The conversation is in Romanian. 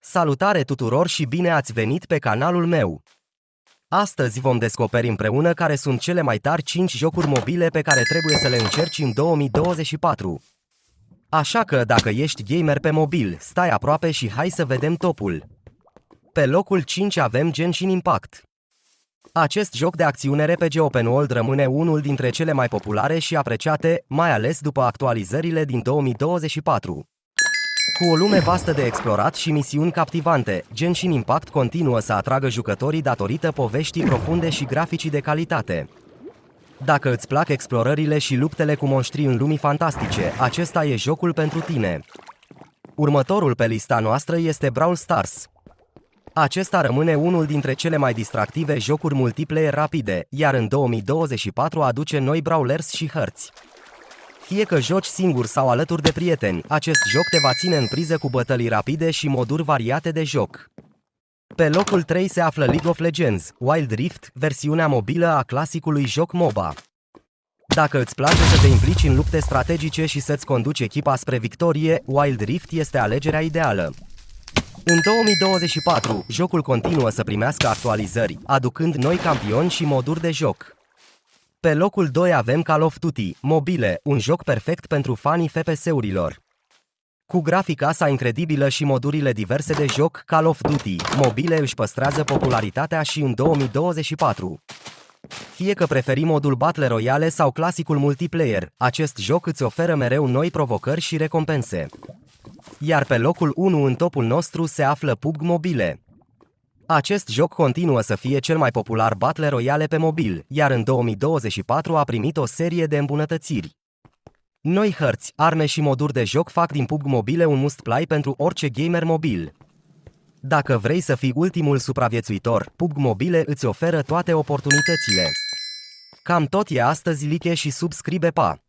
Salutare tuturor și bine ați venit pe canalul meu! Astăzi vom descoperi împreună care sunt cele mai tari 5 jocuri mobile pe care trebuie să le încerci în 2024. Așa că dacă ești gamer pe mobil, stai aproape și hai să vedem topul. Pe locul 5 avem Genshin Impact. Acest joc de acțiune RPG Open World rămâne unul dintre cele mai populare și apreciate, mai ales după actualizările din 2024. Cu o lume vastă de explorat și misiuni captivante, Genshin Impact continuă să atragă jucătorii datorită poveștii profunde și graficii de calitate. Dacă îți plac explorările și luptele cu monștri în lumii fantastice, acesta e jocul pentru tine. Următorul pe lista noastră este Brawl Stars. Acesta rămâne unul dintre cele mai distractive jocuri multiplayer rapide, iar în 2024 aduce noi brawlers și hărți. Fie că joci singur sau alături de prieteni, acest joc te va ține în priză cu bătălii rapide și moduri variate de joc. Pe locul 3 se află League of Legends, Wild Rift, versiunea mobilă a clasicului joc MOBA. Dacă îți place să te implici în lupte strategice și să-ți conduci echipa spre victorie, Wild Rift este alegerea ideală. În 2024, jocul continuă să primească actualizări, aducând noi campioni și moduri de joc. Pe locul 2 avem Call of Duty Mobile, un joc perfect pentru fanii FPS-urilor. Cu grafica sa incredibilă și modurile diverse de joc, Call of Duty Mobile își păstrează popularitatea și în 2024. Fie că preferi modul Battle Royale sau clasicul multiplayer, acest joc îți oferă mereu noi provocări și recompense. Iar pe locul 1 în topul nostru se află PUBG Mobile. Acest joc continuă să fie cel mai popular Battle Royale pe mobil, iar în 2024 a primit o serie de îmbunătățiri. Noi hărți, arme și moduri de joc fac din PUBG Mobile un must-play pentru orice gamer mobil. Dacă vrei să fii ultimul supraviețuitor, PUBG Mobile îți oferă toate oportunitățile. Cam tot e astăzi, like și subscribe, pa!